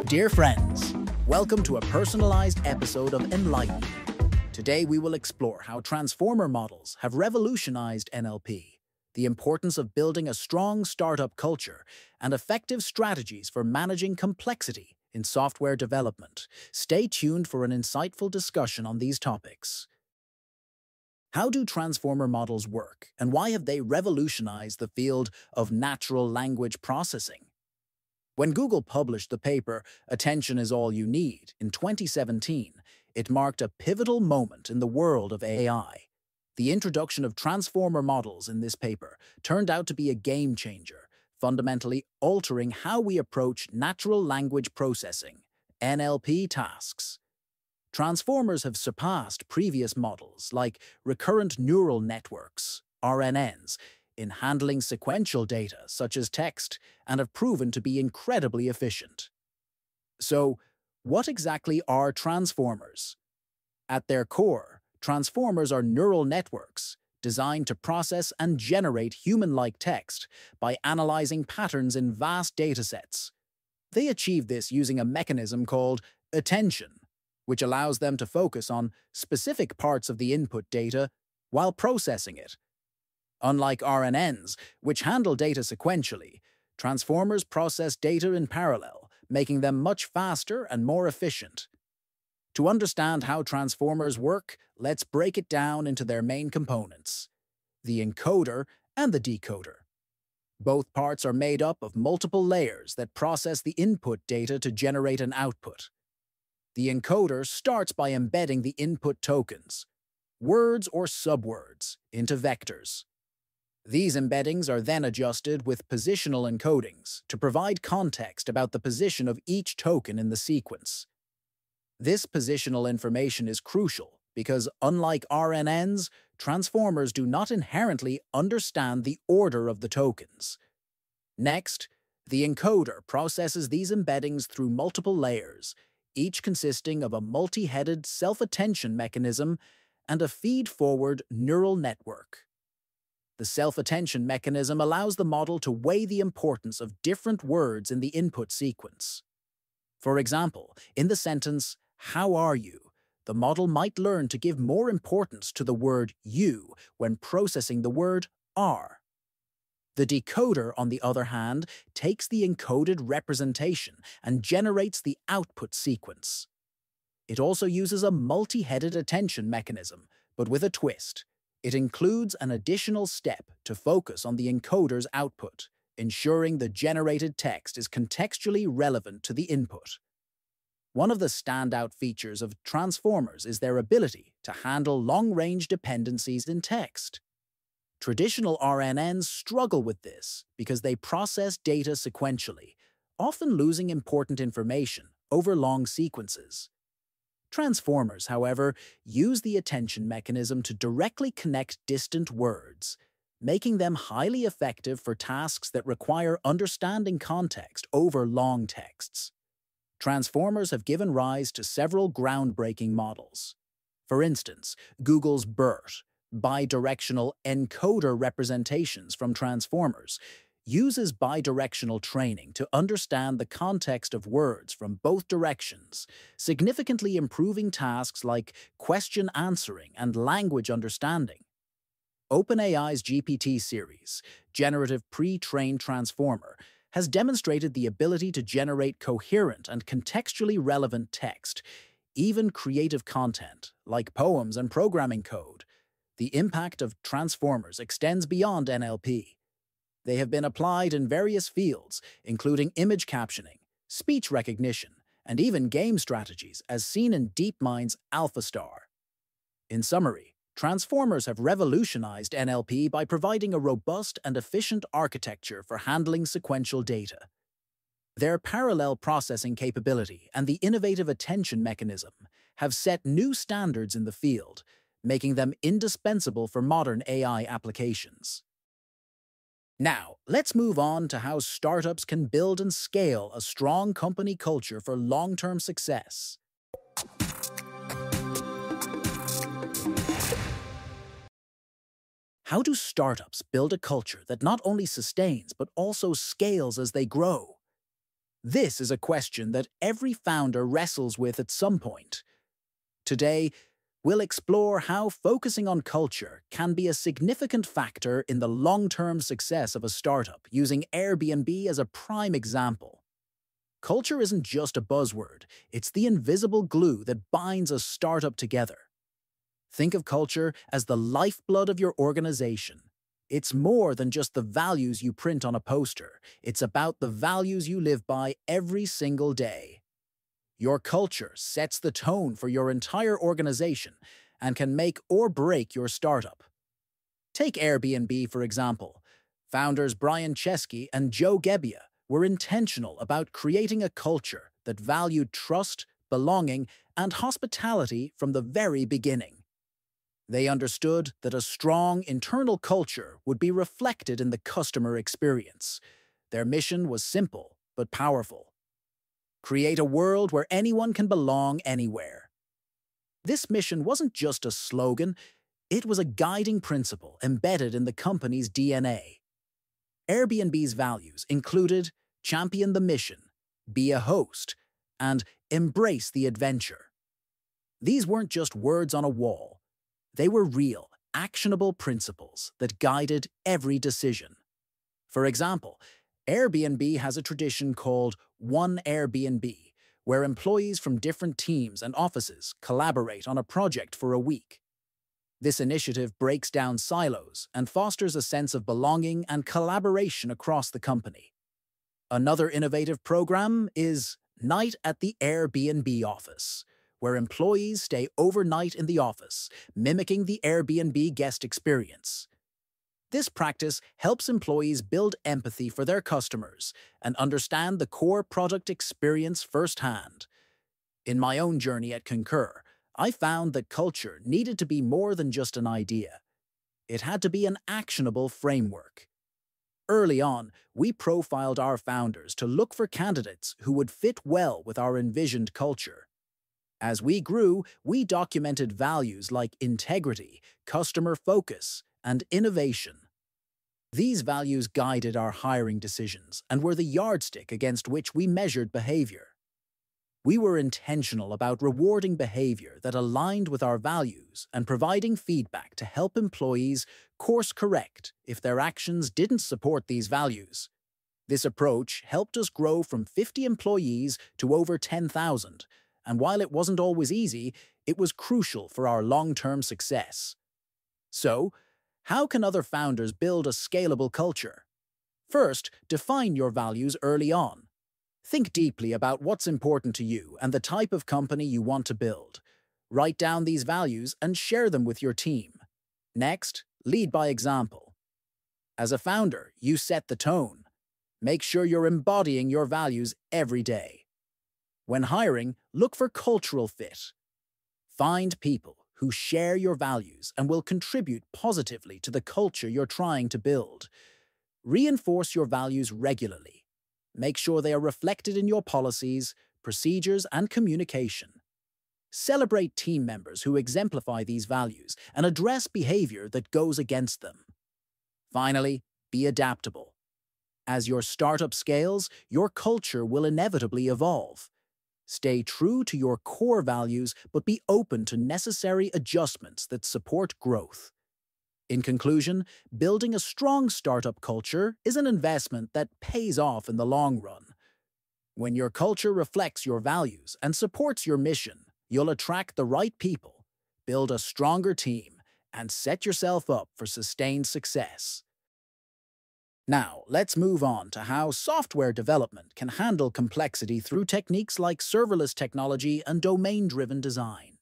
Dear friends, welcome to a personalized episode of Enlighten. Today we will explore how transformer models have revolutionized NLP, the importance of building a strong startup culture, and effective strategies for managing complexity in software development. Stay tuned for an insightful discussion on these topics. How do transformer models work, and why have they revolutionized the field of natural language processing? When Google published the paper "Attention is All You Need" in 2017, it marked a pivotal moment in the world of AI. The introduction of transformer models in this paper turned out to be a game changer, fundamentally altering how we approach natural language processing, NLP tasks. Transformers have surpassed previous models like recurrent neural networks, RNNs, in handling sequential data such as text and have proven to be incredibly efficient. So, what exactly are transformers? At their core, transformers are neural networks designed to process and generate human-like text by analyzing patterns in vast datasets. They achieve this using a mechanism called attention, which allows them to focus on specific parts of the input data while processing it. Unlike RNNs, which handle data sequentially, transformers process data in parallel, making them much faster and more efficient. To understand how transformers work, let's break it down into their main components: the encoder and the decoder. Both parts are made up of multiple layers that process the input data to generate an output. The encoder starts by embedding the input tokens, words or subwords, into vectors. These embeddings are then adjusted with positional encodings to provide context about the position of each token in the sequence. This positional information is crucial because, unlike RNNs, transformers do not inherently understand the order of the tokens. Next, the encoder processes these embeddings through multiple layers, each consisting of a multi-headed self-attention mechanism and a feed-forward neural network. The self-attention mechanism allows the model to weigh the importance of different words in the input sequence. For example, in the sentence, "How are you?" the model might learn to give more importance to the word "you" when processing the word "are." The decoder, on the other hand, takes the encoded representation and generates the output sequence. It also uses a multi-headed attention mechanism, but with a twist. It includes an additional step to focus on the encoder's output, ensuring the generated text is contextually relevant to the input. One of the standout features of transformers is their ability to handle long-range dependencies in text. Traditional RNNs struggle with this because they process data sequentially, often losing important information over long sequences. Transformers, however, use the attention mechanism to directly connect distant words, making them highly effective for tasks that require understanding context over long texts. Transformers have given rise to several groundbreaking models. For instance, Google's BERT, bidirectional encoder representations from transformers, uses bidirectional training to understand the context of words from both directions, significantly improving tasks like question answering and language understanding. OpenAI's GPT series, Generative Pre-trained Transformer, has demonstrated the ability to generate coherent and contextually relevant text, even creative content, like poems and programming code. The impact of transformers extends beyond NLP. They have been applied in various fields, including image captioning, speech recognition, and even game strategies, as seen in DeepMind's AlphaStar. In summary, transformers have revolutionized NLP by providing a robust and efficient architecture for handling sequential data. Their parallel processing capability and the innovative attention mechanism have set new standards in the field, making them indispensable for modern AI applications. Now, let's move on to how startups can build and scale a strong company culture for long-term success. How do startups build a culture that not only sustains but also scales as they grow? This is a question that every founder wrestles with at some point. Today, we'll explore how focusing on culture can be a significant factor in the long-term success of a startup, using Airbnb as a prime example. Culture isn't just a buzzword, it's the invisible glue that binds a startup together. Think of culture as the lifeblood of your organization. It's more than just the values you print on a poster. It's about the values you live by every single day. Your culture sets the tone for your entire organization and can make or break your startup. Take Airbnb, for example. Founders Brian Chesky and Joe Gebbia were intentional about creating a culture that valued trust, belonging, and hospitality from the very beginning. They understood that a strong internal culture would be reflected in the customer experience. Their mission was simple but powerful. Create a world where anyone can belong anywhere. This mission wasn't just a slogan, it was a guiding principle embedded in the company's DNA. Airbnb's values included champion the mission, be a host, and embrace the adventure. These weren't just words on a wall. They were real, actionable principles that guided every decision. For example, Airbnb has a tradition called One Airbnb, where employees from different teams and offices collaborate on a project for a week. This initiative breaks down silos and fosters a sense of belonging and collaboration across the company. Another innovative program is Night at the Airbnb Office, where employees stay overnight in the office, mimicking the Airbnb guest experience. This practice helps employees build empathy for their customers and understand the core product experience firsthand. In my own journey at Concur, I found that culture needed to be more than just an idea. It had to be an actionable framework. Early on, we profiled our founders to look for candidates who would fit well with our envisioned culture. As we grew, we documented values like integrity, customer focus, and innovation. These values guided our hiring decisions and were the yardstick against which we measured behavior. We were intentional about rewarding behavior that aligned with our values and providing feedback to help employees course-correct if their actions didn't support these values. This approach helped us grow from 50 employees to over 10,000, and while it wasn't always easy, it was crucial for our long-term success. So, how can other founders build a scalable culture? First, define your values early on. Think deeply about what's important to you and the type of company you want to build. Write down these values and share them with your team. Next, lead by example. As a founder, you set the tone. Make sure you're embodying your values every day. When hiring, look for cultural fit. Find people who share your values and will contribute positively to the culture you're trying to build. Reinforce your values regularly. Make sure they are reflected in your policies, procedures, and communication. Celebrate team members who exemplify these values and address behavior that goes against them. Finally, be adaptable. As your startup scales, your culture will inevitably evolve. Stay true to your core values, but be open to necessary adjustments that support growth. In conclusion, building a strong startup culture is an investment that pays off in the long run. When your culture reflects your values and supports your mission, you'll attract the right people, build a stronger team, and set yourself up for sustained success. Now, let's move on to how software development can handle complexity through techniques like serverless technology and domain-driven design.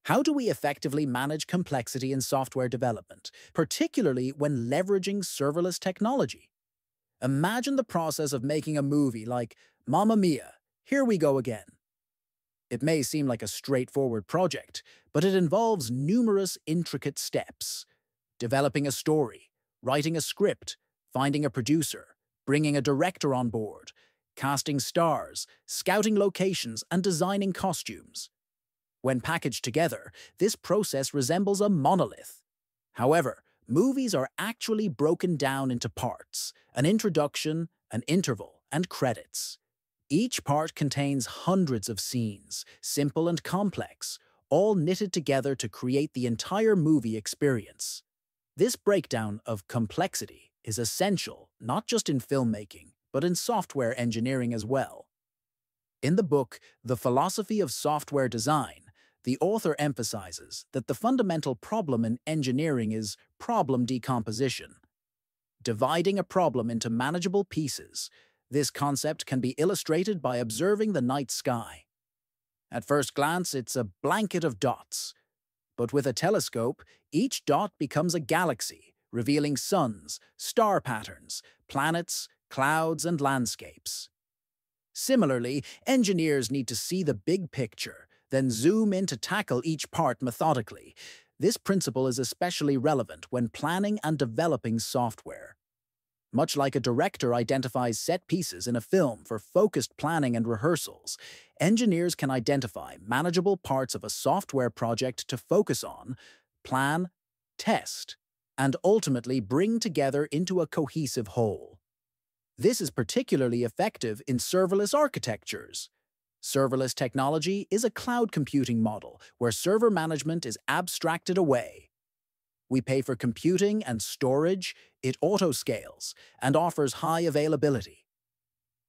How do we effectively manage complexity in software development, particularly when leveraging serverless technology? Imagine the process of making a movie like Mamma Mia, Here We Go Again. It may seem like a straightforward project, but it involves numerous intricate steps. Developing a story, writing a script, finding a producer, bringing a director on board, casting stars, scouting locations, and designing costumes. When packaged together, this process resembles a monolith. However, Movies are actually broken down into parts: an introduction, an interval, and credits. Each part contains hundreds of scenes, simple and complex, all knitted together to create the entire movie experience. This breakdown of complexity is essential not just in filmmaking, but in software engineering as well. In the book, The Philosophy of Software Design, the author emphasizes that the fundamental problem in engineering is problem decomposition. Dividing a problem into manageable pieces, this concept can be illustrated by observing the night sky. At first glance, it's a blanket of dots. But with a telescope, each dot becomes a galaxy, revealing suns, star patterns, planets, clouds, and landscapes. Similarly, engineers need to see the big picture, then zoom in to tackle each part methodically. This principle is especially relevant when planning and developing software. Much like a director identifies set pieces in a film for focused planning and rehearsals, engineers can identify manageable parts of a software project to focus on, plan, test, and ultimately bring together into a cohesive whole. This is particularly effective in serverless architectures. Serverless technology is a cloud computing model where server management is abstracted away. We pay for computing and storage, it auto-scales, and offers high availability.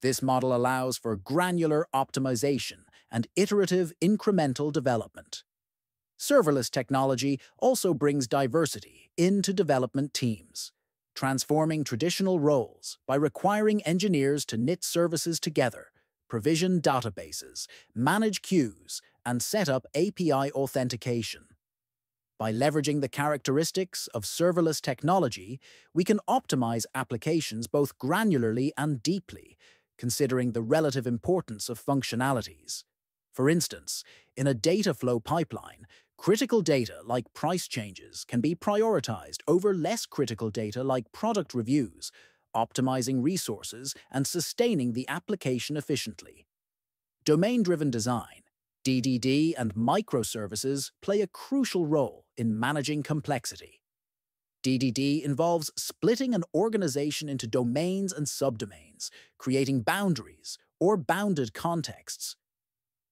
This model allows for granular optimization and iterative incremental development. Serverless technology also brings diversity into development teams, transforming traditional roles by requiring engineers to knit services together, provision databases, manage queues, and set up API authentication. By leveraging the characteristics of serverless technology, we can optimize applications both granularly and deeply, considering the relative importance of functionalities. For instance, in a data flow pipeline, critical data like price changes can be prioritized over less critical data like product reviews, optimizing resources and sustaining the application efficiently. Domain-driven design, DDD, and microservices play a crucial role in managing complexity. DDD involves splitting an organization into domains and subdomains, creating boundaries or bounded contexts.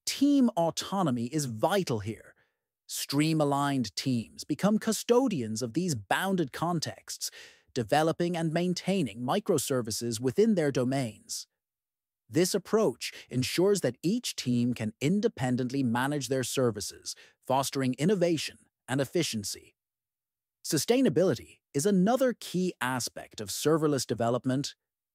Team autonomy is vital here. Stream-aligned teams become custodians of these bounded contexts, developing and maintaining microservices within their domains. This approach ensures that each team can independently manage their services, fostering innovation and efficiency. Sustainability is another key aspect of serverless development.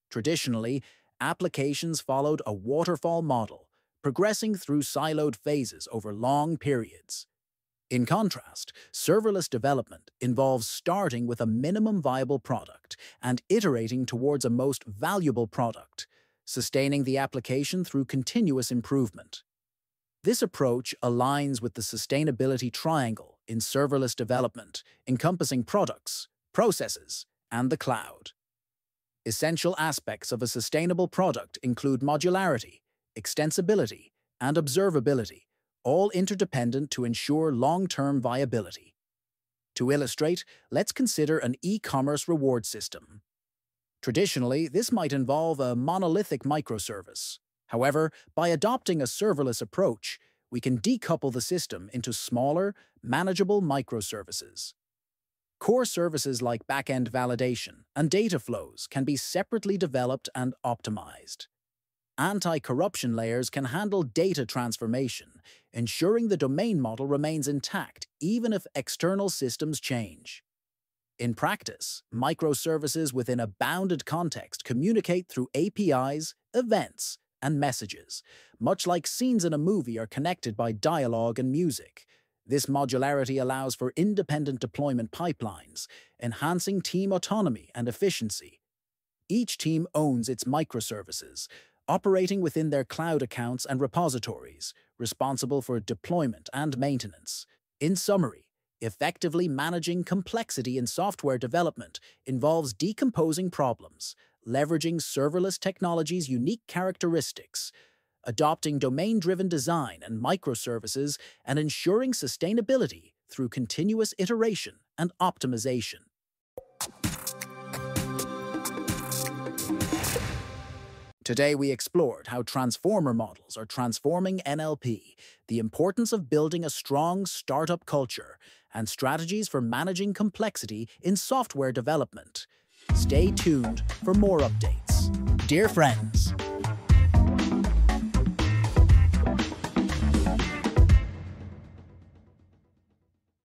Traditionally, applications followed a waterfall model, progressing through siloed phases over long periods. In contrast, serverless development involves starting with a minimum viable product and iterating towards a most valuable product, sustaining the application through continuous improvement. This approach aligns with the sustainability triangle in serverless development, encompassing products, processes, and the cloud. Essential aspects of a sustainable product include modularity, extensibility, and observability, all interdependent to ensure long-term viability. To illustrate, let's consider an e-commerce reward system. Traditionally, this might involve a monolithic microservice. However, by adopting a serverless approach, we can decouple the system into smaller, manageable microservices. Core services like back-end validation and data flows can be separately developed and optimized. Anti-corruption layers can handle data transformation, ensuring the domain model remains intact even if external systems change. In practice, microservices within a bounded context communicate through APIs, events, and messages. Much like scenes in a movie are connected by dialogue and music, this modularity allows for independent deployment pipelines, enhancing team autonomy and efficiency. Each team owns its microservices, operating within their cloud accounts and repositories, responsible for deployment and maintenance. In summary, effectively managing complexity in software development involves decomposing problems, leveraging serverless technology's unique characteristics, adopting domain-driven design and microservices, and ensuring sustainability through continuous iteration and optimization. Today, we explored how transformer models are transforming NLP, the importance of building a strong startup culture, and strategies for managing complexity in software development. Stay tuned for more updates. Dear friends,